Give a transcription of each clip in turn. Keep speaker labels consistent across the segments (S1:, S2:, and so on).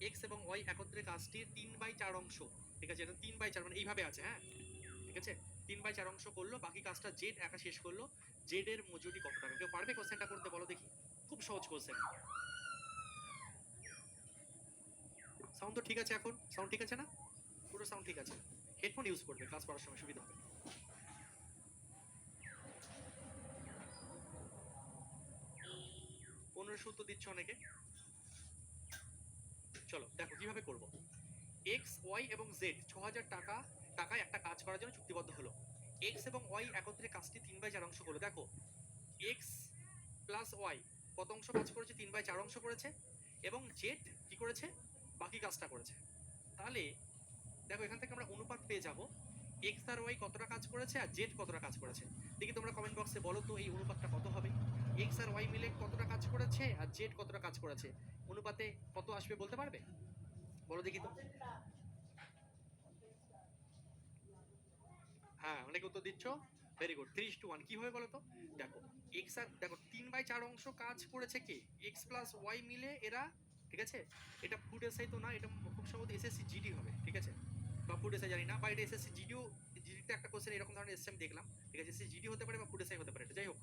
S1: X এবং Y একত্রে কাজটির 3/4 অংশ, ঠিক আছে, এটা 3/4 মানে এইভাবে আছে, হ্যাঁ, ঠিক আছে, 3/4 অংশ করলো, বাকি কাজটা জেড একা শেষ করলো, জেড এর মজুরি কত টাকা? কেউ পারবে কোশ্চেনটা করতে? বলো দেখি, খুব সহজ কোশ্চেন। সাউন্ড তো ঠিক আছে? এখন সাউন্ড ঠিক আছে না? পুরো সাউন্ড ঠিক আছে? হেডফোন ইউজ করবে, ক্লাস করার সময় সুবিধা হবে। 1500 উত্তর দিচ্ছ অনেকে। চলো দেখো কিভাবে করব। এক্স ওয়াই এবং জেড 6000 টাকায় একটা কাজ করার জন্য চুক্তিবদ্ধ হলো। এক্স এবং ওয়াই একত্রে কাজটি 3/4 অংশ করলো। দেখো এক্স প্লাস ওয়াই কত অংশ কাজ করেছে? 3/4 অংশ করেছে, এবং জেড কি করেছে? বাকি কাজটা করেছে। তাহলে দেখো এখান থেকে আমরা অনুপাত পেয়ে যাব, এক্স আর ওয়াই কতটা কাজ করেছে আর জেড কতটা কাজ করেছে। দেখি তোমরা কমেন্ট বক্সে বলো তো এই অনুপাতটা কত হবে। এক্স আর ওয়াই মিলে কতটা কাজ করেছে আর জেড কতটা কাজ করেছে, অনুপাতে কত আসবে বলতে পারবে? বলো দেখি তো। হ্যাঁ অনেকে উত্তর দিচ্ছ, ভেরি গুড। 3:1 কি হবে বলো তো? দেখো এক্স আর দেখো 3/4 অংশ কাজ করেছে কে? এক্স প্লাস ওয়াই মিলে এরা, ঠিক আছে। এটা ফুড এসআই তো না, এটা খুব সম্ভবত এসএসসি জিডি হবে, ঠিক আছে, বা ফুড এসআই জানি না, বা এটা এসএসসি জিডিও, জিডিতে একটা কোশ্চেন এরকম ধরনের এসএম দেখলাম, ঠিক আছে, এসএসসি জিডি হতে পারে বা ফুড এসআই হতে পারে, এটা যাই হোক।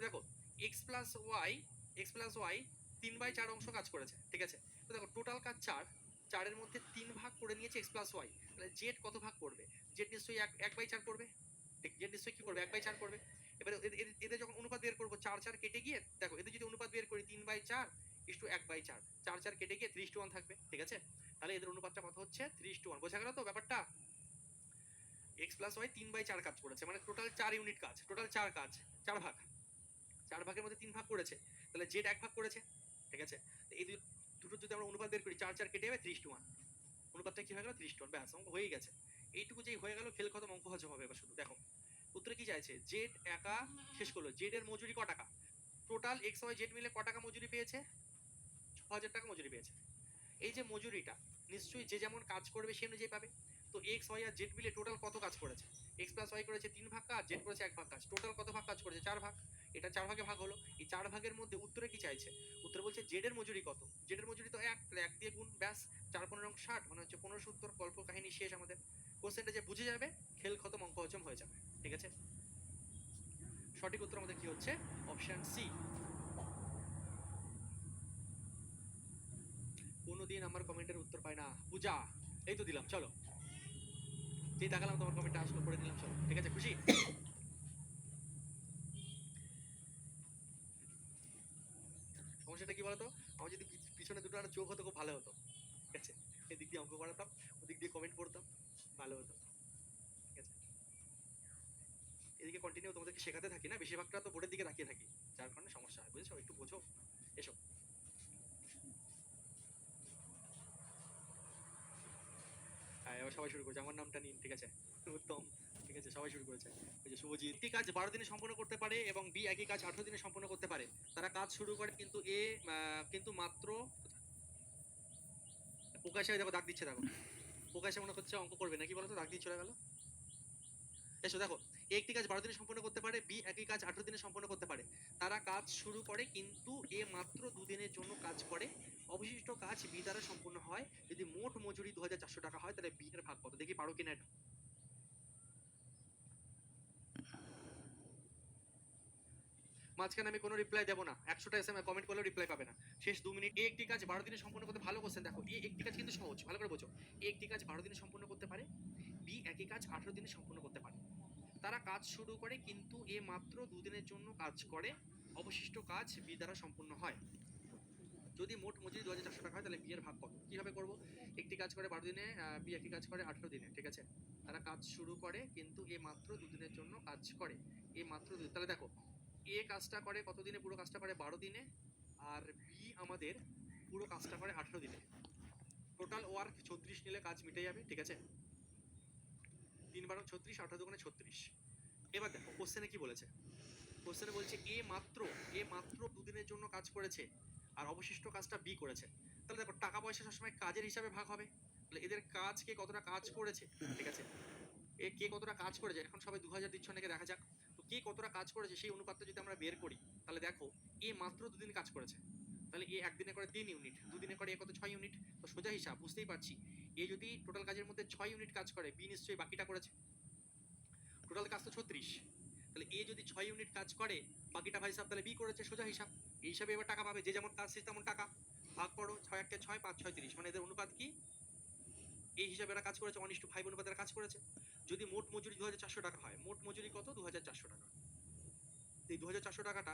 S1: দেখো X plus Y, X plus Y 3/4 অংশ কাজ করেছে, ঠিক আছে। তো দেখো টোটাল কাজ 4, 4-এর মধ্যে 3 ভাগ করে নিয়েছে এক্স প্লাস ওয়াই, তাহলে জেড কত ভাগ করবে? জেড নিশ্চয়ই 1/4 করবে, ঠিক, জেড নিশ্চয়ই কি করবে? 1/4 করবে। এবারে এদের যখন অনুপাত বের করবো, 4 কেটে গিয়ে দেখো এদের যদি অনুপাত বের করি 3/4 ইস টু 1/4, 4 কেটে গিয়ে 3:1 থাকবে, ঠিক আছে। তাহলে এদের অনুপাতটা কত হচ্ছে? 3:1। বোঝা গেল তো ব্যাপারটা? এক্স প্লাস ওয়াই 3/4 কাজ করেছে, মানে টোটাল 4 ইউনিট কাজ, টোটাল 4 কাজ, 4 ভাগ, 4 ভাগের মধ্যে 3 ভাগ করেছে, তাহলে জেড 1 ভাগ করেছে, ঠিক আছে। এই দুটো যদি আমরা অনুপাত বের করি, 4 কেটে যাবে 3:1, অনুপাতটা কি হয়ে গেল? 3:1, ব্যাস অঙ্ক হয়ে গেছে। এইটুকু যেই হয়ে গেল, খেল খতম, অঙ্ক হজম হবে। এবার শুধু দেখো উত্তরে কি চাইছে, জেড একা শেষ করলো, জেড এর মজুরি ক টাকা? টোটাল এক্স ওয়াই জেড মিলে ক টাকা মজুরি পেয়েছে? 6000 টাকা মজুরি পেয়েছে। এই যে মজুরিটা নিশ্চয়ই যে যেমন কাজ করবে সে অনুযায়ী পাবে। তো এক্স ওয়াই আর জেড মিলে টোটাল কত কাজ করেছে? এক্স প্লাস ওয়াই করেছে 3 ভাগ কাজ, জেড করেছে 1 ভাগ কাজ, টোটাল কত ভাগ কাজ করেছে? 4 ভাগ। এটা 4 ভাগে ভাগ হলো। এই 4 ভাগের মধ্যে উত্তরে কি চাইছে? উত্তরে বলছে জেড এর মজুরি কত? জেড এর মজুরি তো 1, 1 দিয়ে গুণ, ব্যাস। 4×15 = 60, মানে হচ্ছে 1500 উত্তর, গল্প কাহিনী শেষ আমাদের। কোশ্চেনটা যে বুঝে যাবে, খেল খতম, অঙ্ক হজম হয়ে যাবে, ঠিক আছে। সঠিক উত্তর আমাদের কি হচ্ছে? Option C. কোনোদিন আমার কমেন্টের উত্তর পায় না পূজা, এই তো দিলাম, চলো। যেই দেখালাম তোমার কমেন্টটা আসলো, করে দিলাম, চলো, ঠিক আছে, খুশি? সমস্যাটা কি বলতো, আমার যদি পিছনে দুটো চোখ হতো খুব ভালো হতো, ঠিক আছে, এদিক দিয়ে অঙ্ক করাতাম, ওদিক দিয়ে কমেন্ট পড়তাম, ভালো হতো, ঠিক আছে। এদিকে কন্টিনিউ তোমাদেরকে শেখাতে থাকি না, বেশিরভাগটা তো বোর্ডের দিকে তাকিয়ে থাকি, যার কারণে সমস্যা হয়, বুঝেছো? একটু বোঝো, এসো। হ্যাঁ এবার সবাই শুরু করেছে, আমার নামটা নিন, ঠিক আছে, উত্তম, ঠিক আছে, সবাই শুরু করেছে। ওই যে শুভজিৎ, একটি কাজ 12 দিনে সম্পন্ন করতে পারে এবং বি একই কাজ 18 দিনে সম্পন্ন করতে পারে। তারা কাজ শুরু করে কিন্তু কিন্তু মাত্র, প্রকাশে দেখো দাগ দিচ্ছে, দেখো প্রকাশে মনে হচ্ছে অঙ্ক করবে নাকি বলো তো, দাগ দিয়ে চলে গেল। এসো দেখো, এ একটি কাজ 12 দিনে সম্পন্ন করতে পারে, বি একই কাজ 18 দিনে সম্পন্ন করতে পারে। তারা কাজ শুরু করে কিন্তু এ মাত্র 2 দিনের জন্য কাজ করে, অবশিষ্ট কাজ বি দ্বারা সম্পূর্ণ হয়। যদি মোট মজুরি 2400 টাকা হয়, তাহলে বি এর ভাগ কত? দেখি পারো কিনা এটা। মাঝখানে আমি কোনো রিপ্লাই দেবো না, 100টা এসএমএস কমেন্ট করলেও রিপ্লাই পাবে না। শেষ 2 মিনিট। এ একটি কাজ 12 দিনে সম্পন্ন করতে, ভালো কোশ্চেন দেখো, এ একটি কাজ কিন্তু সহজ, ভালো করে বোঝো। এ একটি কাজ 12 দিনে সম্পন্ন করতে পারে, বি একই কাজ 18 দিনে সম্পন্ন করতে পারে। তারা কাজ শুরু করে কিন্তু এ মাত্র 2 দিনের জন্য কাজ করে, অবশিষ্ট কাজ বি দ্বারা সম্পূর্ণ হয়। যদি মোট মজুরি 2400 টাকা হয়, তাহলে বি এর ভাগ কত? কিভাবে করব? একটি কাজ করে 12 দিনে, বি একই কাজ করে 18 দিনে, ঠিক আছে। তারা কাজ শুরু করে কিন্তু এ মাত্র 2 দিনের জন্য কাজ করে, এ মাত্র 2। তাহলে দেখো এ কাজটা করে কত দিনে? পুরো কাজটা করে 12 দিনে, আর বি আমাদের পুরো কাজটা করে 18 দিনে। টোটাল ওয়ার্ক 36 নিলে কাজ মিটে যাবে, ঠিক আছে। 3 × 36, 18 × 36। এবার দেখো কোশ্চেনে কি বলেছে। কোশ্চেনে বলছে এ মাত্র 2 দিনের জন্য কাজ করেছে আর অবশিষ্ট কাজটা বি করেছে। তাহলে দেখো টাকা পয়সা সবসময় কাজের হিসাবে ভাগ হবে, তাহলে এদের কাজ কে কতটা কাজ করেছে, ঠিক আছে, এ কে কতটা কাজ করেছে, এখন সবাই 2000 দিচ্ছ নাকি দেখা যাক। তো কে কতটা কাজ করেছে সেই অনুপাতটা যদি আমরা বের করি, তাহলে দেখো এ মাত্র 2 দিন কাজ করেছে, তাহলে এ একদিনে করে 3 ইউনিট, দুদিনে করে এ কত 6 ইউনিট। তো সোজা হিসাব বুঝতেই পারছি, এ যদি টোটাল কাজের মধ্যে 6 ইউনিট কাজ করে, বি নিশ্চয়ই বাকিটা করেছে। টোটাল কাজ তো 36, তাহলে এ যদি 6 ইউনিট কাজ করে বাকিটা ভাই সাহেব তাহলে বি করেছে, সোজা হিসাব। এই হিসাবে এবার টাকা পাবে, যে যেমন কাজ সে তেমন টাকা। ভাগ করো, 6 1 6 5 6 30, মানে এদের অনুপাত কি? এই হিসাবে এরা কাজ করেছে 1:5 অনুপাতে এরা কাজ করেছে। যদি মোট মজুরি 2400 টাকা হয়, মোট মজুরি কত? 2400 টাকা। এই 2400 টাকাটা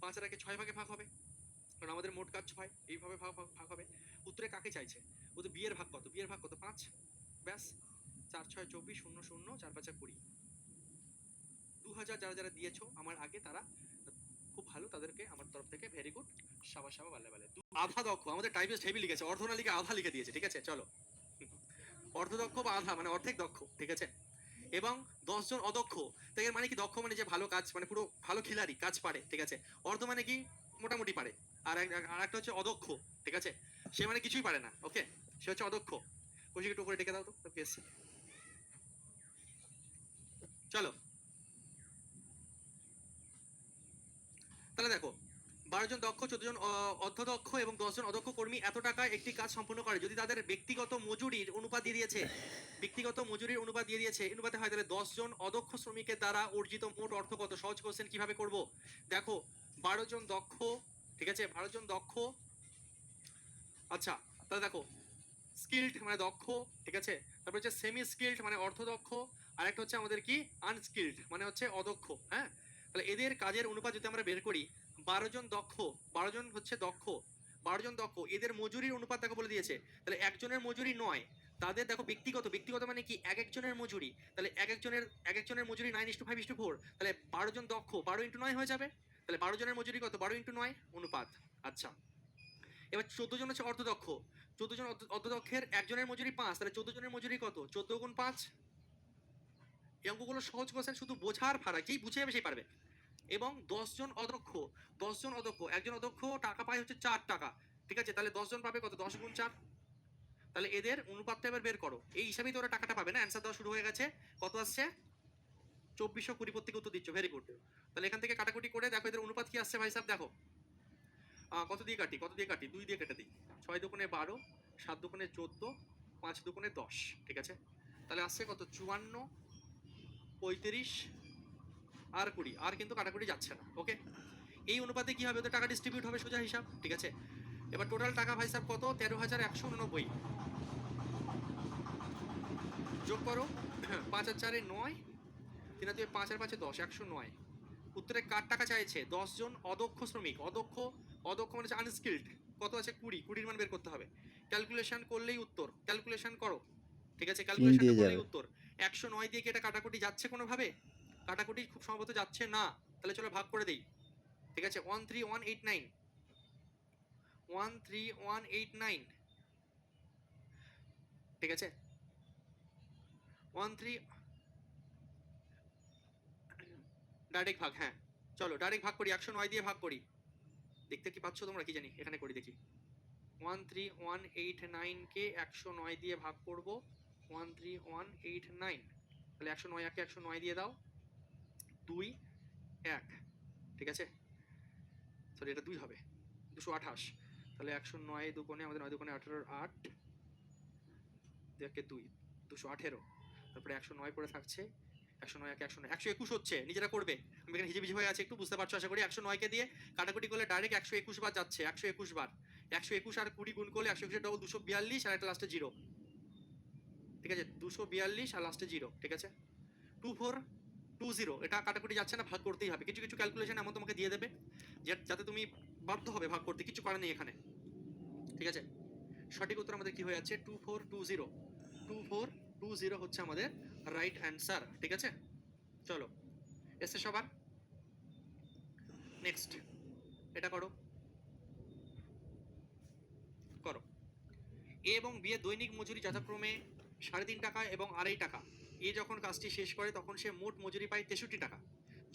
S1: 5 আর 6 ভাগে ভাগ হবে, কারণ আমাদের মোট কাজ 6, এইভাবে ভাগ ভাগ ভাগ হবে। উত্তরে কাকে চাইছে? ও তো বিয়ের ভাগ কত? বিয়ের ভাগ কত? 5। ব্যাস, 4 6 24, 0 0, 4 5 20। 2000 যারা যারা দিয়েছো আমার আগে, তারা খুব ভালো, তাদেরকে আমার তরফ থেকে ভেরি গুড, সাবা সাবা বালে বালে। আধা দক্ষ, আমাদের টাইপিস্ট হেভি লিখেছে, অর্ধ না লিখে আধা লিখে দিয়েছে, ঠিক আছে চলো। অর্ধদক্ষ বা আধা মানে অর্ধেক দক্ষ, ঠিক আছে। এবং 10 জন অদক্ষ, তো এর মানে কি? দক্ষ মানে যে ভালো কাজ, মানে পুরো ভালো খিলাড়ি, কাজ পারে, ঠিক আছে। অর্ধ মানে কি? মোটামুটি পারে। আর একটা হচ্ছে অদক্ষ, ঠিক আছে, সে মানে কিছুই পারে না, ওকে, সে হচ্ছে অদক্ষ। কৌশিক একটু উপরে ডেকে দাও তো, এসছে। চলো, তাহলে দেখো, 12 জন দক্ষ, 14 জন অর্ধদক্ষ এবং 10 জন অদক্ষ কর্মী এত টাকায় একটি কাজ সম্পূর্ণ করে যদি তাদের ব্যক্তিগত মজুরির অনুপাত দিয়ে দিয়েছে, ব্যক্তিগত মজুরির অনুপাত দিয়ে দিয়েছে, অনুপাতে হয়, তাহলে 10 জন অদক্ষ শ্রমিকের দ্বারা অর্জিত মোট অর্থ কত? সহজ কোশ্চেন, কিভাবে করব? দেখো, 12 জন দক্ষ, ঠিক আছে, 12 জন দক্ষ। আচ্ছা, তাহলে দেখো, স্কিলড মানে দক্ষ, ঠিক আছে, তারপর হচ্ছে সেমি স্কিলড মানে অর্ধদক্ষ, আর একটা হচ্ছে আমাদের কি আনস্কিলড মানে হচ্ছে অদক্ষ। হ্যাঁ, তাহলে এদের কাজের অনুপাত যদি আমরা বের করি, 12 জন দক্ষ, 12 জন হচ্ছে দক্ষ, 12 জন দক্ষ, এদের মজুরির অনুপাত দেখো বলে দিয়েছে, তাহলে একজনের মজুরি 9, তাদের দেখো ব্যক্তিগত, ব্যক্তিগত মানে কি? এক একজনের মজুরি, তাহলে এক একজনের মজুরি 9:5:4, তাহলে 12 জন দক্ষ 12 × 9 হয়ে যাবে, তাহলে 12 জনের মজুরি কত? 12 × 9 অনুপাত। আচ্ছা, এবার 14 জন হচ্ছে অর্ধদক্ষ, 14 জন অর্ধদক্ষের একজনের মজুরি 5, তাহলে 14 জনের মজুরি কত? 14 × 5। এই অঙ্কগুলো সহজ কোশ্চেন, শুধু বোঝার ফারাক, যেই বুঝে যাবে সেই পারবে। এবং 10 জন অদক্ষ, 10 জন অদক্ষ, একজন অদক্ষ টাকা পায় হচ্ছে 4 টাকা, ঠিক আছে, তাহলে 10 জন পাবে কত? 10 × 4, তাহলে এদের অনুপাতটা এবার বের করো। এই হিসাবেই তো ওরা টাকাটা পাবে না। অ্যান্সার দেওয়া শুরু হয়ে গেছে, কত আসছে? 2420 প্রত্যেকে উত্তর দিচ্ছ, ভেরি গুড। তাহলে এখান থেকে কাটাকুটি করে দেখো এদের অনুপাত কি আসছে ভাই সাহেব, দেখো কত দিয়ে কাটি, কত দিয়ে কাটি? 2 দিয়ে কেটে দিই, 6 দুগুণে 12, 7 দুগুণে 14, 5 দুগুণে 10, ঠিক আছে, তাহলে আসছে কত? 54, 35 আর 20, আর কিন্তু কাটাকুটি যাচ্ছে না, ওকে। এই অনুপাতে কি হবে? ওদের টাকা ডিস্ট্রিবিউট হবে, সোজা হিসাব, ঠিক আছে। এবার টোটাল টাকা ভাই সাহেব কত? 13,189, যোগ করো, 5 আর 4 9, 3 আর 2 5 আর 5 10, 109। উত্তরে কার টাকা চাইছে? 10 জন অদক্ষ শ্রমিক, অদক্ষ, অদক্ষ মানে আনস্কিলড, কত আছে? 20, 20 মান বের করতে হবে, ক্যালকুলেশন করলেই উত্তর, ক্যালকুলেশন করো, ঠিক আছে,
S2: 3
S1: ক্যালকুলেশনটা
S2: দিয়ে
S1: করলেই
S2: যাবে।
S1: উত্তর। 109 দিয়ে কি এটা কাটাকুটি যাচ্ছে কোনোভাবে? কাটাকুটি খুব সম্ভবত যাচ্ছে না, তাহলে চলো ভাগ করে দেই, ঠিক আছে। 13189, 13189, ঠিক আছে, 13, ডাইরেক্ট ভাগ, হ্যাঁ চলো ডাইরেক্ট ভাগ করি, 109 দিয়ে ভাগ করি, দেখতে কি পাচ্ছ তোমরা? কি জানি, এখানে করি দেখি। 13189 কে 109 দিয়ে ভাগ করব, 13189, তাহলে 109 কে 109 দিয়ে দাও, 2 1, ঠিক আছে, সরি এটা 2 হবে, 228, তাহলে 109 দুগুণে আমাদের 9 দুগুণে 18, 8 দেখে 2, 218, তারপরে 109 পড়ে থাকছে, 109 একে 109, 121 হচ্ছে, নিজেরা করবে, আমি এখানে হিজিবিজি হয়ে আছে, একটু বুঝতে পারছো আশা করি। 109 কে দিয়ে কাটাকুটি করলে ডাইরেক্ট 121 বার যাচ্ছে, 121 বার, 121 আর 20 গুণ করলে 121 ডবল 242, আর একটা লাস্টে 0, ঠিক আছে, 242 আর লাস্টে 0, ঠিক আছে, 2420, এটা কাটাকুটি যাচ্ছে না, ভাগ করতেই হবে। কিছু কিছু ক্যালকুলেশন এমন তোমাকে দিয়ে দেবে যাতে তুমি বাধ্য হবে ভাগ করতে, কিছু করার নেই এখানে, ঠিক আছে। সঠিক উত্তর আমাদের কি হয়ে যাচ্ছে? 2420, 2420 হচ্ছে আমাদের রাইট অ্যান্সার, ঠিক আছে। চলো, এসে সবার নেক্সট, এটা করো, করো। এ এবং বি এর দৈনিক মজুরি যথাক্রমে 3.5 টাকা এবং 2.5 টাকা। এ যখন কাজটি শেষ করে তখন সে মোট মজুরি পায় 63 টাকা।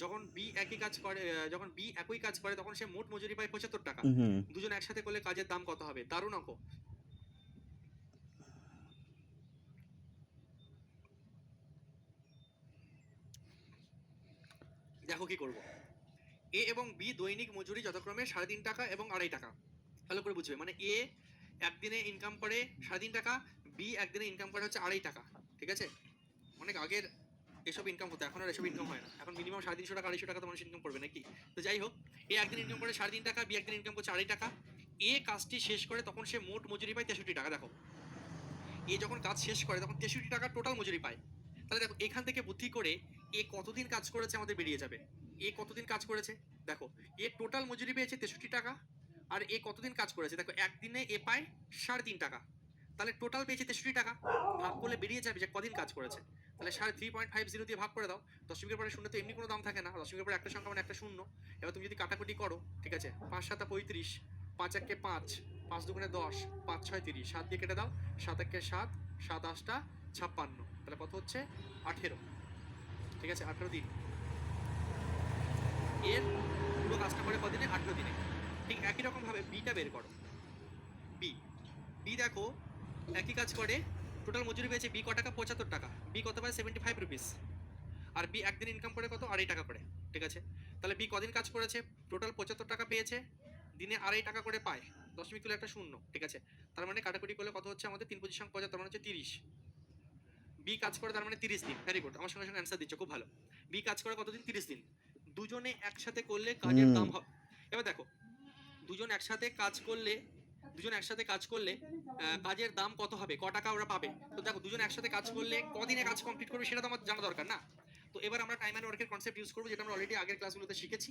S1: যখন বি একই কাজ করে, যখন বি একই কাজ করে তখন সে মোট মজুরি পায় 75 টাকা।
S2: হুম।
S1: দুজন একসাথে করলে কাজের দাম কত হবে? দারুণ অঙ্ক। দেখো কি করব। এ এবং বি দৈনিক মজুরি যথাক্রমে 3.5 টাকা এবং 2.5 টাকা। ভালো করে বুঝবে, মানে এ একদিনে ইনকাম করে 3.5 টাকা, বি একদিনে ইনকাম করে হচ্ছে 2.5 টাকা, ঠিক আছে? অনেক আগের এসব ইনকাম হতো, এখন আর এসব ইনকাম হয় না, এখন মিনিমাম 350 টাকা 250 টাকা তো মানুষ ইনকাম করবে নাকি? তো যাই হোক, এ একদিন ইনকাম করে 3.5 টাকা, বি একদিন ইনকাম করছে 2.5 টাকা। এ কাজটি শেষ করে তখন সে মোট মজুরি পায় 63 টাকা। দেখো, এ যখন কাজ শেষ করে তখন 63 টাকা টোটাল মজুরি পায়। তাহলে দেখো এখান থেকে বুদ্ধি করে এ কতদিন কাজ করেছে আমাদের বেরিয়ে যাবে। এ কতদিন কাজ করেছে, দেখো এ টোটাল মজুরি পেয়েছে 63 টাকা, আর এ কতদিন কাজ করেছে, দেখো একদিনে এ পায় 3.5 টাকা, তাহলে টোটাল পেয়েছে 63 টাকা। ভাগ করলে বেরিয়ে যাবে যে কদিন কাজ করেছে। তাহলে 3.50 দিয়ে ভাগ করে দাও। দশমিকের পরে শূন্য তো এমনি কোনো দাম থাকে না, দশমিকের পরে একটা সংখ্যা মানে একটা শূন্য। এবার তুমি যদি কাটাকুটি করো, ঠিক আছে, 5 7 35, 5 1 5, 5 2 10, 5 6 30, 7 দিয়ে কেটে দাও, 7 1 7, 7 8 56, তাহলে কত হচ্ছে 18, ঠিক আছে, 18 দিন। এর পুরো কাজটা করে কদিনে, 18 দিনে। ঠিক একই রকম ভাবে বিটা বের করো। বি বি দেখো একই কাজ করে, টোটাল মজুরি পেয়েছে বি ক টাকা, 75 টাকা, বি কত পায় 75 রুপিস, আর বি একদিন ইনকাম করে কত 2.5 টাকা করে, ঠিক আছে? তাহলে বি কদিন কাজ করেছে, টোটাল 75 টাকা পেয়েছে, দিনে 2.5 টাকা করে পায়, দশমিক তুলে একটা শূন্য, ঠিক আছে? তার মানে কাটাকুটি করলে কত হচ্ছে আমাদের 3 পজিশন 75, মানে হচ্ছে 30। বি কাজ করে তার মানে 30 দিন, ভেরি গুড, আমার সঙ্গে সঙ্গে অ্যান্সার দিচ্ছ, খুব ভালো। বি কাজ করে কতদিন, 30 দিন। দুজনে একসাথে করলে কাজের দাম হবে, এবার দেখো দুজন একসাথে কাজ করলে, কাজের দাম কত হবে, ক টাকা ওরা পাবে। তো দেখো দুজন একসাথে কাজ করলে কদিনে কাজ কমপ্লিট করবে সেটা তো আমার জানা দরকার না। তো এবার আমরা টাইম অ্যান্ড ওয়ার্কের কনসেপ্ট ইউজ করবো, যেটা আমরা অলরেডি আগের ক্লাসগুলোতে শিখেছি।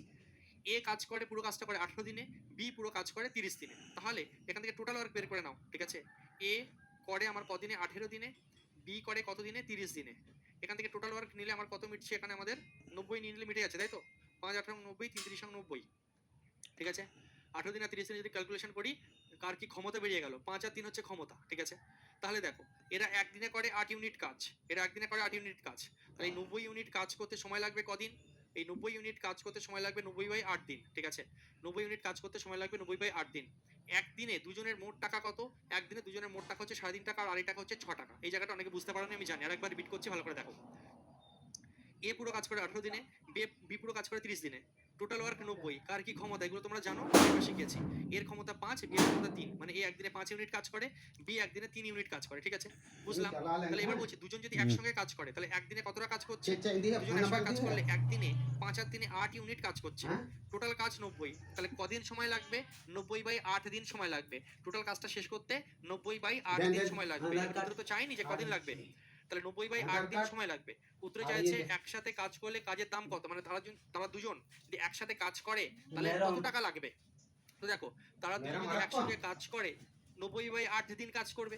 S1: এ কাজ করে, পুরো কাজটা করে 18 দিনে, বি পুরো কাজ করে 30 দিনে। তাহলে এখান থেকে টোটাল ওয়ার্ক বের করে নাও, ঠিক আছে? এ করে আমার কদিনে, 18 দিনে, বি করে কত দিনে, 30 দিনে। এখান থেকে টোটাল ওয়ার্ক নিলে আমার কত মিটছে, এখানে আমাদের 90 নিয়ে নিলে মিটে যাচ্ছে, তাই তো? 5 18 90, 3 30 90, ঠিক আছে? 18 দিন আর 30 দিনে যদি ক্যালকুলেশন করি, কার কি ক্ষমতা বেরিয়ে গেল, 5 আর 3 হচ্ছে ক্ষমতা, ঠিক আছে? তাহলে দেখো এরা একদিনে করে 8 ইউনিট কাজ, এরা একদিনে করে 8 ইউনিট কাজ, তাহলে এই 90 ইউনিট কাজ করতে সময় লাগবে কদিন, এই 90 ইউনিট কাজ করতে সময় লাগবে 90/8 দিন, ঠিক আছে? 90 ইউনিট কাজ করতে সময় লাগবে 90/8 দিন। একদিনে দুজনের মোট টাকা কত, একদিনে দুজনের মোট টাকা হচ্ছে 3.5 টাকা, আর 2.5 টাকা হচ্ছে 6 টাকা। এই জায়গাটা অনেকে বুঝতে পারেনি আমি জানি, আরেকবার রিপিট করছি, ভালো করে দেখো। এ পুরো কাজ করে 18 দিনে, বি পুরো কাজ করে 30 দিনে, টোটাল ওয়ার্ক 90, কার কি ক্ষমতা এগুলো তোমরা জানো, আমরা শিখেছি। এর ক্ষমতা 5, বি এর ক্ষমতা 3, মানে এ একদিনে 5 ইউনিট কাজ করে, বি একদিনে 3 ইউনিট কাজ করে, ঠিক আছে? বুঝলাম। তাহলে এবার বলছি দুজন যদি একসঙ্গে কাজ করে তাহলে একদিনে কতটা কাজ করছে, দুজন একসঙ্গে কাজ করলে একদিনে 5 আর 3 8 ইউনিট কাজ করছে, টোটাল কাজ 90, তাহলে কদিন সময় লাগবে, 90/8 দিন সময় লাগবে টোটাল কাজটা শেষ করতে, 90/8 দিন সময় লাগবে। উত্তর তো চাইনি যে কদিন লাগবে, তাহলে 90/8 দিন সময় লাগবে। উত্তরে চাইছে একসাথে কাজ করলে কাজের দাম কত, মানে তারা দুজন যদি একসাথে কাজ করে তাহলে কত টাকা লাগবে। তো দেখো তারা দুজন যদি একসঙ্গে কাজ করে 90/8 দিন কাজ করবে,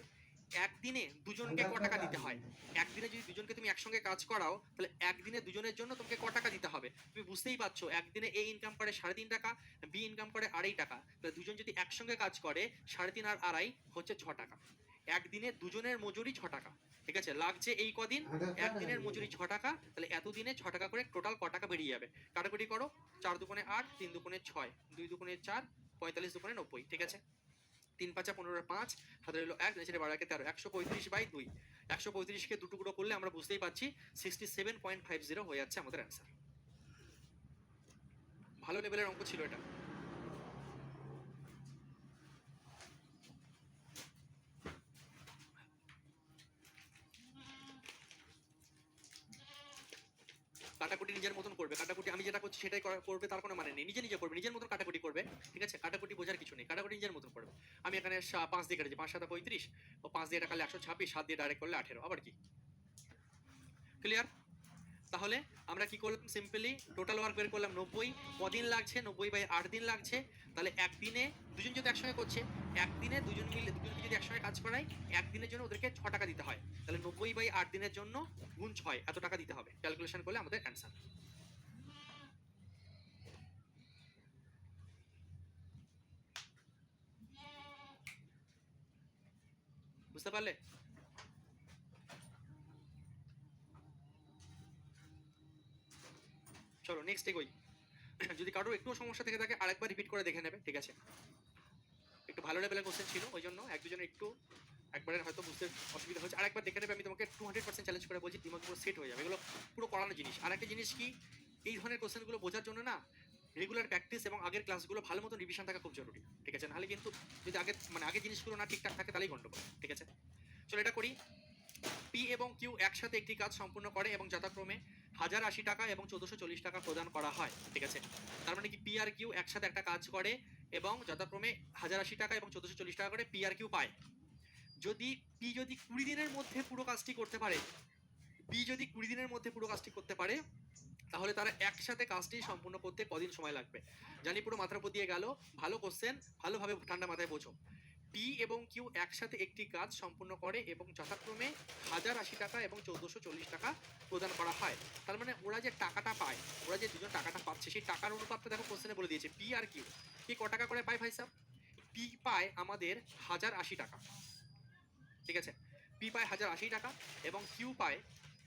S1: একদিনে দুজনকে ক টাকা দিতে হয়, একদিনে যদি দুজনকে তুমি একসঙ্গে কাজ করাও তাহলে একদিনে দুজনের জন্য তোমাকে ক টাকা দিতে হবে। তুমি বুঝতেই পারছো, একদিনে এ ইনকাম করে 3.5 টাকা, বি ইনকাম করে 2.5 টাকা, তাহলে দুজন যদি একসঙ্গে কাজ করে 3.5 আর 2.5 হচ্ছে 6 টাকা। একদিনে দুজনের মজুরি 6 টাকা, ঠিক আছে? লাগছে এই কদিন, একদিনের মজুরি 6 টাকা, তাহলে এতদিনে 6 টাকা করে টোটাল ক টাকা বেরিয়ে যাবে। কাটাকুটি করো, 4 দুগুণে 8, 3 দুগুণে 6, 2 দুগুণে 4, 45 দুগুণে 90, ঠিক আছে? 3 5 15 5, হাতে রইলো 1, নিচে 12 13, 135/2। 135 কে দুটো টুকরো করলে আমরা বুঝতেই পারছি 67.50 হয়ে যাচ্ছে আমাদের অ্যান্সার। ভালো লেভেলের অঙ্ক ছিল এটা। কাটাকুটি নিজের মতন করবে, কাটাকুটি আমি যেটা করছি সেটাই করবে তার কোনো মানে নেই, নিজে নিজে করবে, নিজের মতন কাটাকুটি করবে, ঠিক আছে? কাটাকুটি বোঝার কিছু নেই, কাটাকুটি নিজের মতন করবে। আমি এখানে 5 দিয়ে কেটেছি, 5 7 35, ও 5 দিয়ে কাটলে 126, 7 দিয়ে ডাইরেক্ট করলে 18, আবার কি ক্লিয়ার? তাহলে আমরা কি করলাম, সিম্পলি টোটাল ওয়ার্ক বের করলাম 90, কদিন লাগছে, 90/8 দিন লাগছে। তাহলে একদিনে দুজন যদি একসঙ্গে করছে, একদিনে দুজনকে যদি একসঙ্গে কাজ করায় একদিনের জন্য ওদেরকে 6 টাকা দিতে হয়, তাহলে 90/8 দিনের জন্য গুণ 6 এত টাকা দিতে হবে। ক্যালকুলেশন করলে আমাদের অ্যান্সার। বুঝতে পারলে? চলো নেক্সট এগোই। যদি কারোর একটু সমস্যা থেকে থাকে আরেকবার রিপিট করে দেখে নেবে, ঠিক আছে? একটু ভালো লেভেলের কোশ্চেন ছিল, ওই জন্য এক দুজনের একটু একবারের হয়তো বুঝতে অসুবিধা হচ্ছে, আরেকবার দেখে নেবে। আমি তোমাকে 200% চ্যালেঞ্জ করে বলছি, দিমাগ পুরো সেট হয়ে যাবে, এগুলো পুরো করানো জিনিস। আর একটা জিনিস কি, এই ধরনের কোশ্চেনগুলো বোঝার জন্য না রেগুলার প্র্যাকটিস এবং আগের ক্লাসগুলো ভালো মতো রিভিশন থাকা খুব জরুরি, ঠিক আছে? নাহলে কিন্তু যদি আগের জিনিসগুলো না ঠিকঠাক থাকে তাহলেই গন্ডগোল, ঠিক আছে? চলো এটা করি। পি এবং কিউ একসাথে একটি কাজ সম্পূর্ণ করে এবং যথাক্রমে 1080 টাকা এবং 1440 টাকা প্রদান করা হয়, ঠিক আছে? তার মানে কি পি আর কিউ একসাথে একটা কাজ করে এবং যথাক্রমে 1080 টাকা এবং 1440 টাকা করে পি আর কিউ পায়। যদি পি যদি 20 দিনের মধ্যে পুরো কাজটি করতে পারে, পি যদি 20 দিনের মধ্যে পুরো কাজটি করতে পারে, তাহলে তারা একসাথে কাজটি সম্পূর্ণ করতে কদিন সময় লাগবে? জানি পুরো মাথার উপর দিয়ে গেল, ভালো কোশ্চেন, ভালোভাবে ঠান্ডা মাথায় বোঝো। পি এবং কিউ একসাথে একটি কাজ সম্পূর্ণ করে এবং যথাক্রমে 1080 টাকা এবং 1440 টাকা প্রদান করা হয়। তার মানে ওরা যে টাকাটা পায়, ওরা যে দুজন টাকাটা পাচ্ছে, সেই টাকার অনুপাতটা দেখো কোশ্চেনে বলে দিয়েছে। পি আর কিউ কি ক টাকা করে পায় ভাই সাহেব? পি পায় আমাদের 1080 টাকা, ঠিক আছে? পি পায় 1080 টাকা এবং কিউ পায়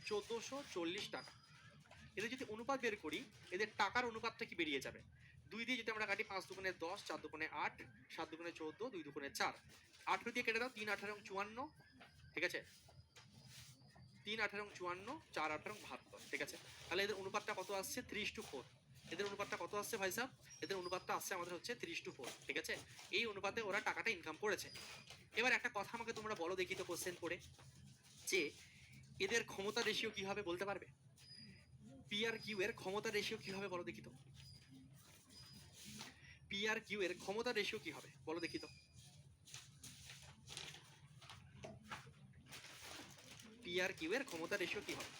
S1: 1440 টাকা। এদের যদি অনুপাত বের করি, এদের টাকার অনুপাতটা কি বেরিয়ে যাবে? 2 দিয়ে যদি আমরা কাটি, 5 দুগুণে 10, 4 দুগুণে 8, 7 দুগুণে 14, 2 দুগুণে 4, 18 দিয়ে কেটে দাও, 3 18 এবং 54, ঠিক আছে? 3 18 এবং 54, 4 18 এবং 72, ঠিক আছে? তাহলে এদের অনুপাতটা কত আসছে? 3:4। এদের অনুপাতটা কত আসছে ভাই সাহেব? এদের অনুপাতটা আসছে আমাদের হচ্ছে 3:4, ঠিক আছে? এই অনুপাতে ওরা টাকাটা ইনকাম করেছে। এবার একটা কথা আমাকে তোমরা বলো দেখি তো কোশ্চেন করে, যে এদের ক্ষমতা রেশিও কি হবে বলতে পারবে? পি আর কিউ এর ক্ষমতা রেশিও কি হবে বলো দেখি তো? পি আর কিউ এর ক্ষমতা রেশিও কি হবে বলো দেখি তো? পি আর কিউ এর ক্ষমতা রেশিও কি হবে?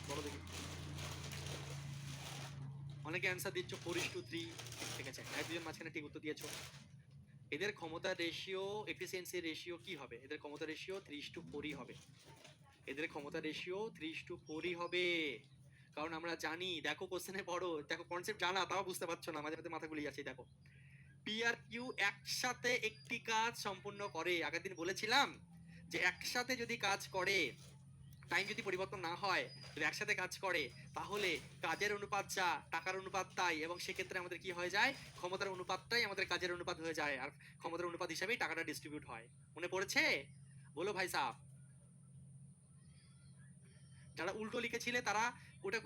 S1: বলো দেখি। অনেকে অ্যান্সার দিচ্ছ 4:3, ঠিক আছে? এক দুজন মাঝখানে ঠিক উত্তর দিয়েছো। এদের ক্ষমতা রেশিও, এফিসিয়েন্সি রেশিও কি হবে? এদের ক্ষমতা রেশিও 3:4 হবে। এদের ক্ষমতা রেশিও 3:4 হবে। কারণ আমরা জানি, দেখো কোশ্চেনে পড়ো, দেখো কনসেপ্ট জানা তাও বুঝতে পারছো না, মাঝে মাঝে মাথা গুলিয়ে যাচ্ছে। দেখো, পি আর কিউ একসাথে একটি কাজ সম্পূর্ণ করে। আগের দিন বলেছিলাম যে একসাথে যদি কাজ করে, টাইম যদি পরিবর্তন না হয়, যদি একসাথে কাজ করে, তাহলে কাজের অনুপাত যা, টাকার অনুপাত তাই, এবং সেক্ষেত্রে আমাদের কি হয়ে যায়? ক্ষমতার অনুপাতটাই আমাদের কাজের অনুপাত হয়ে যায়, আর ক্ষমতার অনুপাত হিসাবেই টাকাটা ডিস্ট্রিবিউট হয়। মনে পড়েছে? বলো ভাই সাহেব। যারা উল্টো লিখেছিলে তারা ওটা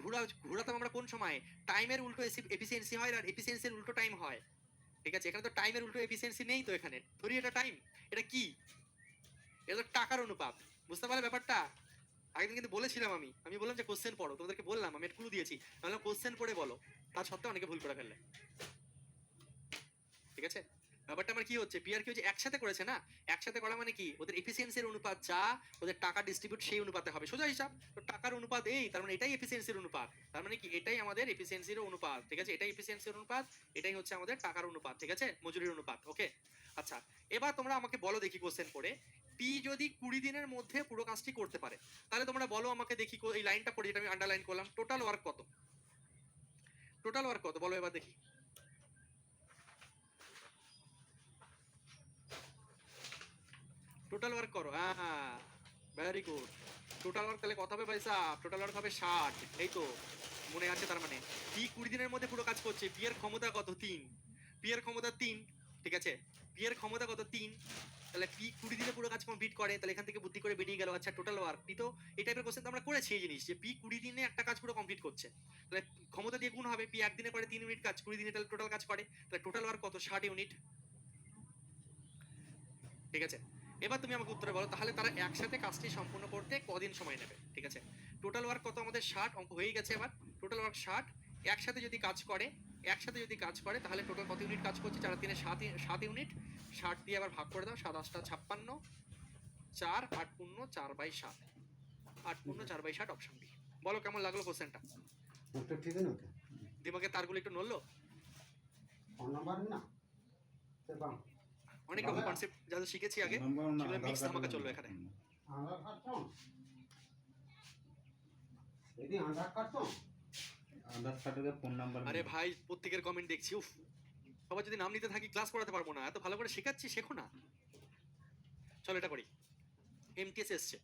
S1: ঘোরাতাম আমরা কোন সময়? টাইমের উল্টো এফিসিয়েন্সি হয় আর এফিসিয়েন্সির উল্টো টাইম হয়, ঠিক আছে? এখানে তো টাইমের উল্টো এফিসিয়েন্সি নেই, তো এখানে ধরি এটা টাইম, এটা কি? এটা তো টাকার অনুপাত। বুঝতে পারলে ব্যাপারটা? আগের কিন্তু বলেছিলাম, আমি বললাম যে কোশ্চেন পড়ো, তোমাদেরকে বললাম, আমি একটু ক্লু দিয়েছি, তাহলে কোশ্চেন পড়ে বলো। তার সত্ত্বেও অনেকে ভুল করে ফেললে, ঠিক আছে? ব্যাপারটা আমার কি হচ্ছে, পিআর কিউ যে একসাথে করেছে না, একসাথে করা মানে কি? ওদের এফিসিয়েন্সির অনুপাত যা, ওদের টাকা ডিস্ট্রিবিউট সেই অনুপাতে হবে, সোজা হিসাব। তো টাকার অনুপাত এই, তার মানে এটাই এফিসিয়েন্সির অনুপাত। তার মানে কি এটাই আমাদের এফিসিয়েন্সির অনুপাত, ঠিক আছে? এটাই এফিসিয়েন্সির অনুপাত, এটাই হচ্ছে আমাদের টাকার অনুপাত, ঠিক আছে? মজুরির অনুপাত, ওকে? আচ্ছা, এবার তোমরা আমাকে বলো দেখি কোশ্চেন করে, পি যদি 20 দিনের মধ্যে পুরো কাজটি করতে পারে, তাহলে তোমরা বলো আমাকে দেখি, এই লাইনটা পড়ে যেটা আমি আন্ডারলাইন করলাম, টোটাল ওয়ার্ক কত? টোটাল ওয়ার্ক কত বলো এবার দেখি। টোটাল ওয়ার্ক করো, হ্যাঁ, ভেরি গুড। টোটাল ওয়ার্ক তাহলে কত হবে ভাই সাহেব? টোটাল ওয়ার্ক হবে 60, এই তো মনে আছে? তার মানে পি 20 দিনের মধ্যে পুরো কাজ করছে, পি এর ক্ষমতা কত? 3। পি এর ক্ষমতা 3, ঠিক আছে? পি এর ক্ষমতা কত? 3। তাহলে পি 20 দিনে পুরো কাজ কমপ্লিট করে, তাহলে এখান থেকে বুদ্ধি করে বেরিয়ে গেল, আচ্ছা টোটাল ওয়ার্ক। পি তো এই টাইপের কোশ্চেন তো আমরা করেছি, এই জিনিস যে পি 20 দিনে একটা কাজ পুরো কমপ্লিট করছে, তাহলে ক্ষমতা দিয়ে গুণ হবে। পি একদিনে করে 3 ইউনিট কাজ, 20 দিনে তাহলে টোটাল কাজ করে, তাহলে টোটাল ওয়ার্ক কত? 60 ইউনিট, ঠিক আছে? এবার তুমি আমাকে উত্তরে বলো, তাহলে তারা একসাথে কাজটি সম্পূর্ণ করতে কদিন সময় নেবে, ঠিক আছে? টোটাল ওয়ার্ক কত আমাদের? 60, অঙ্ক হয়ে গেছে। এবার টোটাল ওয়ার্ক 60, একসাথে যদি কাজ করে, একসাথে যদি কাজ করে তাহলে টোটাল কত ইউনিট কাজ করছে? 4 3 7 ইউনিট। 60 দিয়ে আবার ভাগ করে দাও, 7 8 56, 4 8 পূর্ণ 4/7, 8 পূর্ণ 4/7, অপশন বি। বলো কেমন লাগলো কোশ্চেনটা?
S2: উত্তর ঠিক না?
S1: দিমাগে তারগুলো একটু নড়লো?
S2: ফোন নাম্বার না সে বাম
S1: অনেক রকম কনসেপ্ট যা যা শিখেছি আগে সেগুলো মিক্স ধামাকা চলবে এখানে।
S2: আধার কার্ড তো এদি আধার কার্ড তো
S3: আধার কার্ডের ফোন নাম্বার।
S1: আরে ভাই, প্রত্যেকের কমেন্ট দেখছি, উফ, সবাই যদি নাম নিতে থাকি ক্লাস করাতে পারবো না, এত ভালো করে শেখাচ্ছি, শেখো না। চলো এটা করি। এমটিএস এসছে,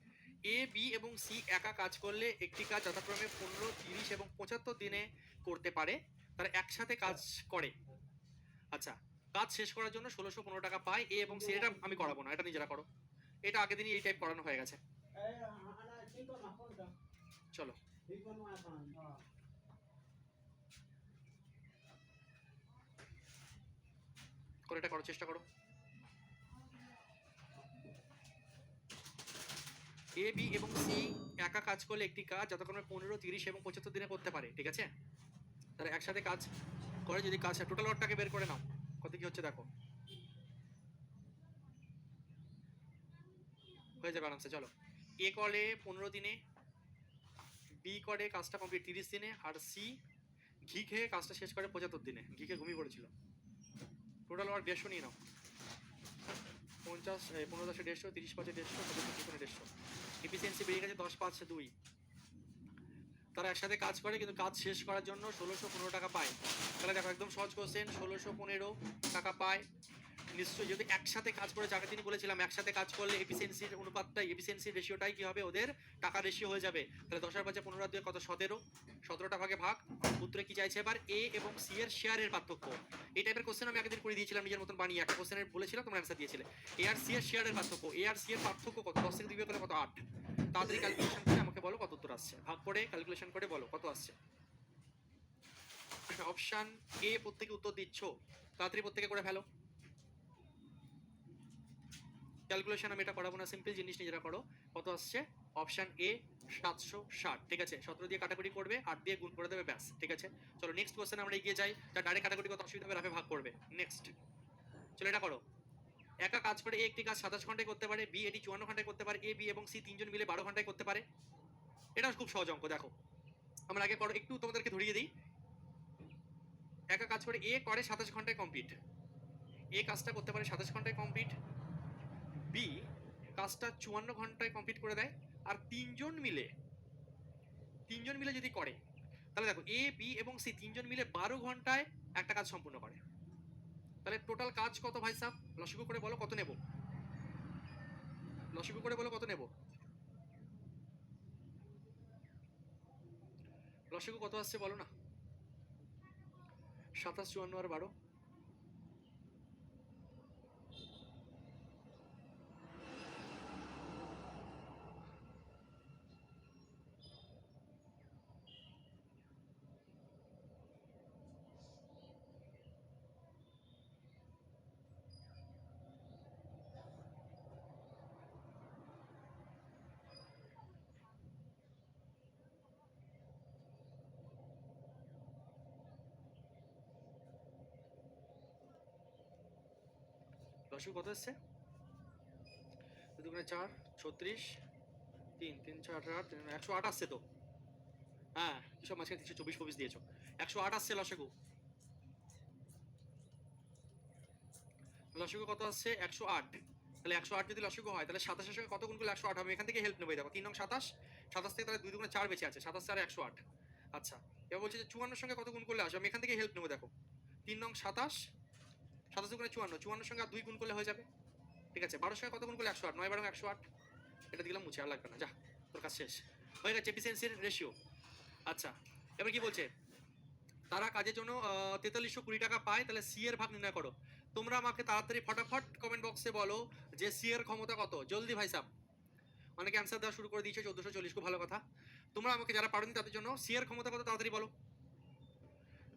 S1: এ বি এবং সি একা কাজ করলে একটি কাজ যথাক্রমে 15 30 এবং 75 দিনে করতে পারে, তারা একসাথে কাজ করে। আচ্ছা, কাজ শেষ করার জন্য 1615 টাকা পায় এ এবং সি। এটা আমি করাবো না, এটা নিজেরা করো, এটা আগে দিনই এই টাইপ করানো হয়ে গেছে। চলো করে এটা করো, চেষ্টা করো। এ বি এবং সি একা কাজ করলে একটি কাজ যতক্ষণ 15, 30 এবং 75 দিনে করতে পারে, ঠিক আছে? তারা একসাথে কাজ করে, যদি কাজ টোটাল ওয়ার্কটাকে বের করে নাও কত কি হচ্ছে দেখো, হয়ে যাবে আরামসে। চলো, এ করে 15 দিনে, বি করে কাজটা কমপ্লিট 30 দিনে, আর সি ঘি খেয়ে কাজটা শেষ করে 75 দিনে। ঘি খেয়ে ঘুমিয়ে পড়েছিল। টোটাল ওয়ার্ক 150 নিয়ে নাও। 50 15 10 150, 30 5 150, 75 150। এফিসিয়েন্সি বেরিয়ে গেছে 10 5 2। তারা একসাথে কাজ করে কিন্তু কাজ শেষ করার জন্য 1615 টাকা পায়। তাহলে দেখো একদম সহজ কোশ্চেন, 1615 টাকা পায় নিশ্চয়ই। যদি একসাথে কাজ করে, যাকে তিনি বলেছিলাম একসাথে কাজ করলে এফিসিয়েন্সির অনুপাতটাই, এফিসিয়েন্সির রেশিওটাই কি হবে, ওদের টাকা রেশিও হয়ে যাবে। তাহলে 10 আর 5 15 আর 2 কত, 17, 17টা ভাগে ভাগ। উত্তরে কি চাইছে এবার, এ এবং সি এর শেয়ারের পার্থক্য। এই টাইপের কোশ্চেন আমি আগের দিন করে দিয়েছিলাম নিজের মতন বানিয়ে, একটা কোশ্চেনের বলেছিলাম, তোমরা অ্যান্সার দিয়েছিলে। এ আর সি এর শেয়ারের পার্থক্য, এ আর সি এর পার্থক্য কত, 10 থেকে 2 বিয়োগ করলে কত, 8। তাড়াতাড়ি ক্যালকুলেশন করে আমাকে বলো কত উত্তর আসছে, ভাগ করে ক্যালকুলেশন করে বলো কত আসছে। অপশন এ প্রত্যেকে উত্তর দিচ্ছ, তাড়াতাড়ি প্রত্যেকে করে ফেলো। ক্যালকুলেশন আমি এটা করাবো না, সিম্পল জিনিস নিজেরা করো। কত আসছে, অপশন এ 760, ঠিক আছে? 17 দিয়ে কাটাকুটি করবে, 8 দিয়ে গুণ করে দেবে, ব্যাস, ঠিক আছে? চলো নেক্সট কোশ্চেন আমরা এগিয়ে যাই। যা ডাইরেক্ট কাটাকুটি কত অসুবিধা হবে, রাফে ভাগ করবে। নেক্সট, চলো এটা করো। একা কাজ করে এ একটি কাজ 27 ঘন্টায় করতে পারে, বি এটি 54 ঘন্টায় করতে পারে, এ বি এবং সি তিনজন মিলে 12 ঘন্টায় করতে পারে। এটা খুব সহজ অঙ্ক, দেখো আমরা আগে করো, একটু তোমাদেরকে ধরিয়ে দিই। একা কাজ করে এ করে 27 ঘন্টায় কমপ্লিট, এ কাজটা করতে পারে 27 ঘন্টায় কমপ্লিট, বি কাজটা 54 ঘন্টায় কমপ্লিট করে দেয়, আর তিনজন মিলে যদি করে, তাহলে দেখো এ বি এবং সি তিনজন মিলে 12 ঘন্টায় একটা কাজ সম্পূর্ণ করে। তাহলে টোটাল কাজ কত ভাই সাহেব, লসগু করে বলো কত নেব, লসগু করে বলো কত নেব, লসগু কত আসছে বলো না। 27 54 আর 12, লসগু কত আসছে, 2 দুগুণে 4 36, 3 3 4 8 108 আসছে তো। হ্যাঁ সব মাঝখানে 324 24 দিয়েছো, 108 আসছে লসগু। লসগু কত আসছে, 108। তাহলে 108 যদি লসগু হয়, তাহলে 27 এর সঙ্গে কত গুণ করলে 108 হবে, এখান থেকে হেল্প নেবে। দেখো 3 নং 27, 27 থেকে তাহলে 2 দুগুণে 4 বেঁচে আছে, 27 আর 108। আচ্ছা এবার বলছে যে 54 এর সঙ্গে কত গুণ করলে আসবে, আমি এখান থেকে হেল্প নেবো। দেখো 3 নং 27, 27 দুগুণে 54, 54 এর সঙ্গে আর 2 গুণ করলে হয়ে যাবে, ঠিক আছে? 12 এর সঙ্গে কত গুণ করলে 108, 9 12 108। এটা দিলাম মুছে, আর লাগবে না, যা তোর কাজ শেষ হয়ে গেছে। এফিসিয়েন্সির রেশিও। আচ্ছা এবার কি বলছে, তারা কাজের জন্য 4320 টাকা পায়, তাহলে সি এর ভাগ নির্ণয় করো। তোমরা আমাকে তাড়াতাড়ি ফটাফট কমেন্ট বক্সে বলো যে সি এর ক্ষমতা কত, জলদি ভাই সাহেব। অনেকে অ্যান্সার দেওয়া শুরু করে দিয়েছে, 1440, খুব ভালো কথা। তোমরা আমাকে যারা পারোনি তাদের জন্য সি এর ক্ষমতা কত তাড়াতাড়ি বলো।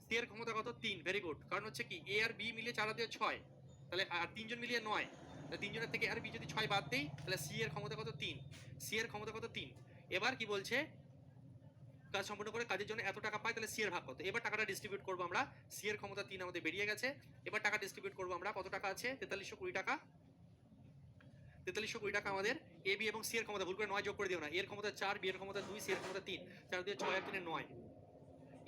S1: সি এর ক্ষমতা কত, 3, ভেরি গুড। কারণ হচ্ছে কি, এ আর বি মিলে 4 আর 2 6, তাহলে আর তিনজন মিলিয়ে 9, তাহলে তিনজনের থেকে আর বি যদি 6 বাদ দেই, তাহলে সি এর ক্ষমতা কত, 3। সি এর ক্ষমতা কত, 3। এবার কি বলছে, কাজ সম্পূর্ণ করে কাজের জন্য এত টাকা পাই, তাহলে সি এর ভাগ কত। এবার টাকাটা ডিস্ট্রিবিউট করবো আমরা, সি এর ক্ষমতা 3 আমাদের বেরিয়ে গেছে। এবার টাকা ডিস্ট্রিবিউট করবো আমরা, কত টাকা আছে, 4320 টাকা। 4320 টাকা আমাদের। এ বি এবং সি এর ক্ষমতা, ভুল করে 9 যোগ করে দিও না, এর ক্ষমতা 4, বি এর ক্ষমতা 2, সি এর ক্ষমতা 3, 4 দিয়ে 6 আর 3 9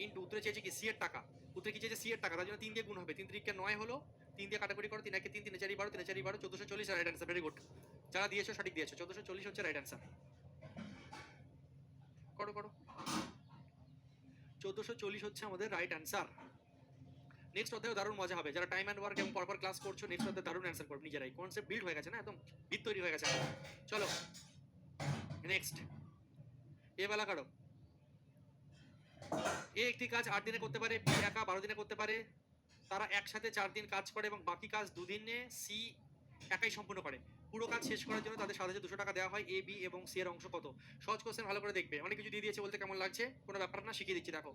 S1: ইনটু উত্তরে চেয়েছে কি সি এর টাকা, উত্তরে কি চেয়েছে সি এর টাকা, তার জন্য 3 দিয়ে গুণ হবে, 3 3 কে 9 হলো, 3 দিয়ে কাটাকুটি করো, 3 1 3, 3 4 12, 3 4 12, 1440 রাইট অ্যান্সার, ভেরি গুড। যারা দিয়েছো সঠিক দিয়েছো, 1440 হচ্ছে রাইট অ্যান্সার। করো করো, 1440 হচ্ছে আমাদের রাইট অ্যান্সার। নেক্সট অধ্যায়ে দারুণ মজা হবে, যারা টাইম অ্যান্ড ওয়ার্ক এবং পরপর ক্লাস করছো, নেক্সট অধ্যায়ে দারুণ অ্যান্সার করবে নিজেরাই, কনসেপ্ট বিল্ড হয়ে গেছে না, একদম ভিত তৈরি হয়ে গেছে। চলো নেক্সট, এ বেলা কারো, এ একটি কাজ 8 দিনে করতে পারে, বি একা 12 দিনে করতে পারে। তারা একসাথে 4 দিন কাজ করে এবং বাকি কাজ 2 দিনে সি একাই সম্পূর্ণ করে। পুরো কাজ শেষ করার জন্য তাদের 7,200 টাকা দেওয়া হয়। এ বি এবং সি এর অংশ কত? সহজ কোশ্চেন, ভালো করে দেখবে। অনেক কিছু দিয়ে দিয়েছে বলতে কেমন লাগছে, কোনো ব্যাপার না, শিখিয়ে দিচ্ছি। দেখো,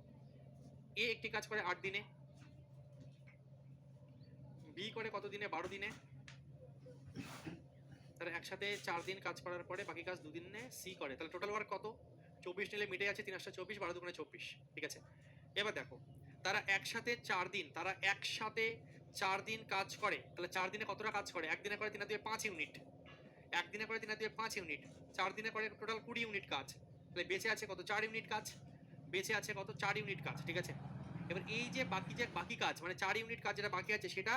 S1: এ একটি কাজ করে 8 দিনে, বি করে কত দিনে? 12 দিনে। তারা একসাথে 4 দিন কাজ করার পরে বাকি কাজ 2 দিনে সি করে। তাহলে টোটাল ওয়ার্ক কত? 24 নিলে মিটে যাচ্ছে 3 8 24, 12 দুগুণে 24। ঠিক আছে, এবার দেখো, তারা একসাথে 4 দিন, তারা একসাথে 4 দিন কাজ করে। তাহলে 4 দিনে কতটা কাজ করে? একদিনে করে 3 দিয়ে 5 ইউনিট, একদিনে করে 3 দিয়ে 5 ইউনিট, 4 দিনে করে টোটাল 20 ইউনিট কাজ। তাহলে বেঁচে আছে কত? 4 ইউনিট কাজ। বেঁচে আছে কত? 4 ইউনিট কাজ। ঠিক আছে, এবার এই যে বাকি কাজ মানে 4 ইউনিট কাজ যেটা বাকি আছে সেটা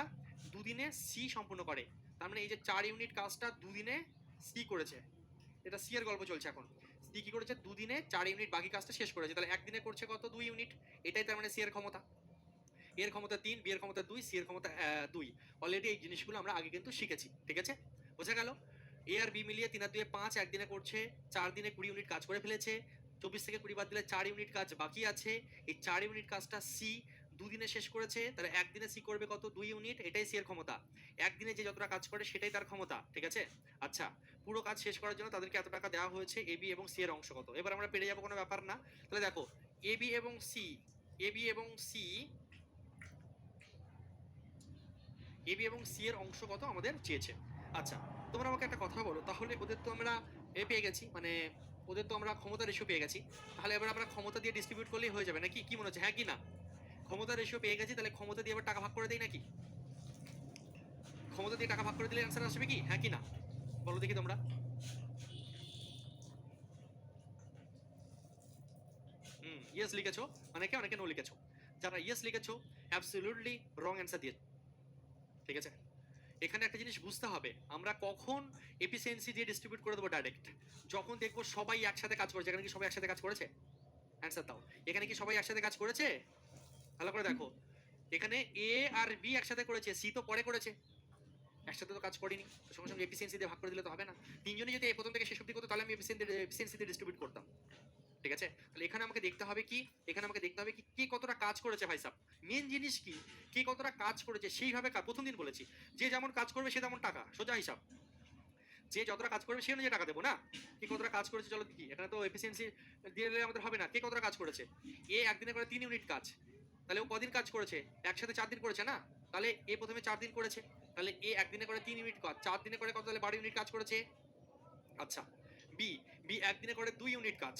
S1: 2 দিনে সি সম্পূর্ণ করে। তার মানে এই যে 4 ইউনিট কাজটা 2 দিনে সি করেছে, এটা সি এর গল্প চলছে এখন। সি কি করেছে? 2 দিনে 4 ইউনিট বাকি কাজটা শেষ করেছে। তাহলে একদিনে করছে কত? 2 ইউনিট। এটাই তার মানে সি এর ক্ষমতা। এর ক্ষমতা 3, বি এর ক্ষমতা 2, সি এর ক্ষমতা 2। অলরেডি এই জিনিসগুলো আমরা আগে কিন্তু শিখেছি। ঠিক আছে, বোঝা গেল? এ আর বি মিলিয়ে 3 আর 2 5, একদিনে করছে, 4 দিনে 20 ইউনিট কাজ করে ফেলেছে। 24 থেকে 20 বাদ দিলে 4 ইউনিট কাজ বাকি আছে। এই 4 ইউনিট কাজটা সি 2 দিনে শেষ করেছে। তাহলে একদিনে সি করবে কত? 2 ইউনিট। এটাই সি এর ক্ষমতা। একদিনে যে যতটা কাজ করে সেটাই তার ক্ষমতা। ঠিক আছে, আচ্ছা, পুরো কাজ শেষ করার জন্য তাদেরকে এত টাকা দেওয়া হয়েছে। এ বি এবং সি এর অংশ কত? এবার আমরা পেরে যাবো, কোনো ব্যাপার না। তাহলে দেখো, এ বি এবং সি, এ বি এবং সি, এ বি এবং সি এর অংশ কত আমাদের চেয়েছে। আচ্ছা, তোমরা আমাকে একটা কথা বলো, তাহলে ওদের তো আমরা পেয়ে গেছি, মানে ওদের তো আমরা ক্ষমতা রেশিও পেয়ে গেছি। তাহলে এবার আমরা ক্ষমতা দিয়ে ডিস্ট্রিবিউট করলেই হয়ে যাবে নাকি? কি মনে হচ্ছে, হ্যাঁ কি না? ক্ষমতা রেশিও পেয়ে গেছি, তাহলে ক্ষমতা দিয়ে আবার টাকা ভাগ করে দেই নাকি? ক্ষমতা দিয়ে টাকা ভাগ করে দিলে অ্যান্সার আসবে কি, হ্যাঁ কি না? বলো দেখি তোমরা। ইয়েস লিখেছো, অনেকে অনেকে নো লিখেছো। যারা ইয়েস লিখেছো অ্যাবসলিউটলি রং অ্যান্সার দিয়েছো। ঠিক আছে, এখানে একটা জিনিস বুঝতে হবে, আমরা কখন এফিসিয়েন্সি দিয়ে ডিস্ট্রিবিউট করে দেবো ডাইরেক্ট? যখন দেখবো সবাই একসাথে কাজ করেছে। এখানে কি সবাই একসাথে কাজ করেছে? অ্যান্সার দাও, এখানে কি সবাই একসাথে কাজ করেছে? ভালো করে দেখো, এখানে এ আর বি একসাথে করেছে, সি তো পরে করেছে, একসাথে তো কাজ করিনি। তো সঙ্গে সঙ্গে এফিসিয়েন্সি দিয়ে ভাগ করে দিলে তো হবে না। তিনজনই যদি এই প্রথম থেকে শেষ অব্দি করতো তাহলে আমি এফিসিয়েন্সি দিয়ে ডিস্ট্রিবিউট করতাম। ঠিক আছে, তাহলে এখানে আমাকে দেখতে হবে কি, এখানে আমাকে দেখতে হবে কি কে কতটা কাজ করেছে। ভাই সাহেব, মেন জিনিস কি, কে কতটা কাজ করেছে সেইভাবে প্রথম দিন বলেছি, যে যেমন কাজ করবে সে তেমন টাকা, সোজা হিসাব। যে যতটা কাজ করবে সে অনুযায়ী টাকা দেবো না? কে কতটা কাজ করেছে চলো দেখি। এখানে তো এফিসিয়েন্সি দিয়ে দিলে আমাদের হবে না। কে কতটা কাজ করেছে? এ একদিনে করে 3 ইউনিট কাজ, তাহলে ও কদিন কাজ করেছে? একসাথে 4 দিন করেছে না? তাহলে এ প্রথমে 4 দিন করেছে, তাহলে এ একদিনে করে 3 ইউনিট কাজ, 4 দিনে করে কত? তাহলে 12 ইউনিট কাজ করেছে। আচ্ছা, বি, বি একদিনে করে 2 ইউনিট কাজ,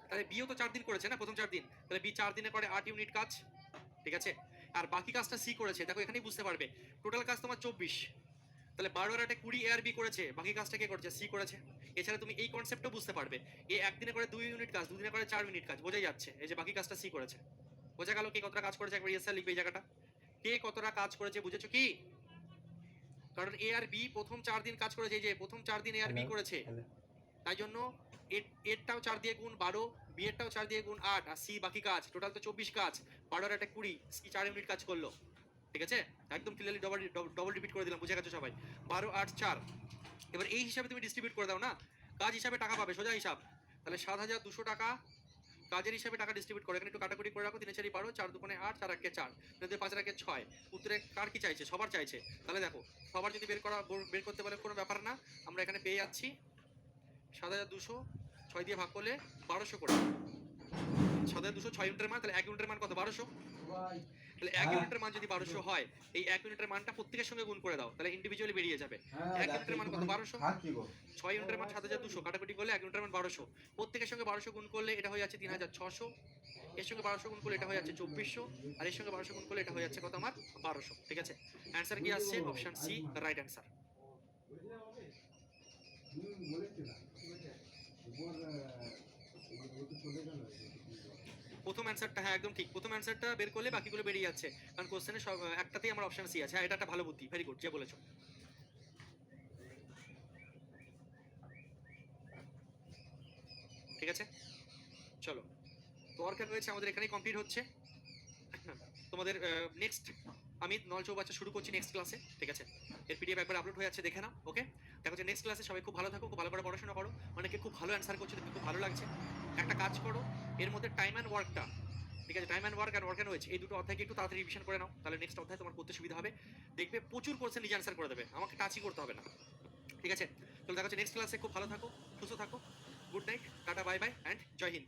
S1: তাহলে বিও তো 4 দিন করেছে না, প্রথম 4 দিন, তাহলে বি 4 দিনে করে 8 ইউনিট কাজ। ঠিক আছে, আর বাকি কাজটা সি করেছে। দেখো এখানেই বুঝতে পারবে, টোটাল কাজ তোমার 24, তাহলে 12 আর 8 20, এ আর বি করেছে, বাকি কাজটা কে করেছে? সি করেছে। এছাড়া তুমি এই কনসেপ্টও বুঝতে পারবে, এ একদিনে করে 2 ইউনিট কাজ, 2 দিনে করে 4 ইউনিট কাজ, বোঝাই যাচ্ছে এই যে বাকি কাজটা সি করেছে। বোঝা গেল কে কতটা কাজ করেছে? একবার ইয়েস স্যার লিখবে এই জায়গাটা, কে কতটা কাজ করেছে, বুঝেছো কি? কারণ এ আর বি প্রথম 4 দিন কাজ করেছে, এই যে প্রথম 4 দিন এ আর বি করেছে, তাই জন্য এরটাও 4 দিয়ে গুণ 12, বি এরটাও 4 দিয়ে গুণ 8, আর সি বাকি কাজ, টোটাল তো 24 কাজ, 12 আর 8 20, সি 4 ইউনিট কাজ করলো। ঠিক আছে, একদম ক্লিয়ারলি ডবল রিপিট করে দিলাম, বুঝে গেছো সবাই? 12 8 4। এবার এই হিসাবে তুমি ডিস্ট্রিবিউট করে দাও না, কাজ হিসাবে টাকা পাবে, সোজা হিসাব। তাহলে 7,200 টাকা কাজের হিসাবে টাকা ডিস্ট্রিবিউট করে। এখানে একটু কাটাকুটি করে রাখো, 3 4 12, 4 2 8, 4 1 4, 2 5 1 6। উত্তরে কার কি চাইছে? সবার চাইছে। তাহলে দেখো, সবার যদি বের করতে পারে কোনো ব্যাপার না, আমরা এখানে পেয়ে যাচ্ছি 7,200 6 দিয়ে ভাগ করলে 1200 করে। 7,200 6 ইউনিটের মান, তাহলে 1 ইউনিটের মান কত? 1200। তাহলে 1 ইউনিটের মান যদি 1200 হয়, এই 1 ইউনিটের মানটা প্রত্যেকের সঙ্গে গুণ করে দাও, তাহলে ইন্ডিভিজুয়ালি বেরিয়ে যাবে। 1 ইউনিটের মান কত? 1200। 6 ইউনিটের মান 7,200, কাটাকুটি করলে 1 ইউনিটের মান 1200, প্রত্যেকের সঙ্গে 1200 গুণ করলে এটা হয়ে যাচ্ছে 3,600, এর সঙ্গে 1200 গুণ করলে এটা হয়ে যাচ্ছে 2400, আর এর সঙ্গে 1200 গুণ করলে এটা হয়ে যাচ্ছে কত আমার? 1200। ঠিক আছে, অ্যান্সার কি আসছে? Option C right answer. প্রথম অ্যান্সারটা, হ্যাঁ একদম ঠিক, প্রথম অ্যান্সারটা বের করলে বাকিগুলো বেরিয়ে যাচ্ছে, কারণ কোশ্চেনে সব একটাতেই আমার অপশন সি আছে। হ্যাঁ, এটা একটা ভালো বুদ্ধি, ভেরি গুড, যে বলেছো। ঠিক আছে, চলো, দরকার রয়েছে আমাদের এখানেই কমপ্লিট হচ্ছে। তোমাদের নেক্সট আমি নল চৌবাচ্চা শুরু করছি নেক্সট ক্লাসে। ঠিক আছে, এর পিডিএফ একবার আপলোড হয়ে যাচ্ছে, দেখে নাও। ওকে, দেখো যে নেক্সট ক্লাসে সবাই খুব ভালো থাকো, খুব ভালো করে পড়াশোনা করো। অনেকে খুব ভালো অ্যান্সার করছে, দেখতে খুব ভালো লাগছে। একটা কাজ করো, এর মধ্যে টাইম অ্যান্ড ওয়ার্কটা, ঠিক আছে, টাইম অ্যান্ড ওয়ার্ক আর ওয়ার্ক অ্যান্ড ওয়েজ, এই দুটো অধ্যায়কে একটু তাড়াতাড়ি রিভিশন করে নাও, তাহলে নেক্সট অধ্যায় তোমার করতে সুবিধা হবে। দেখবে প্রচুর কোশ্চেন নিজে অ্যান্সার করে দেবে, আমাকে টাচই করতে হবে না। ঠিক আছে, চলো দেখা হচ্ছে নেক্সট ক্লাসে। খুব ভালো থাকো, সুস্থ থাকো, গুড নাইট, টাটা, বাই বাই অ্যান্ড জয় হিন্দ।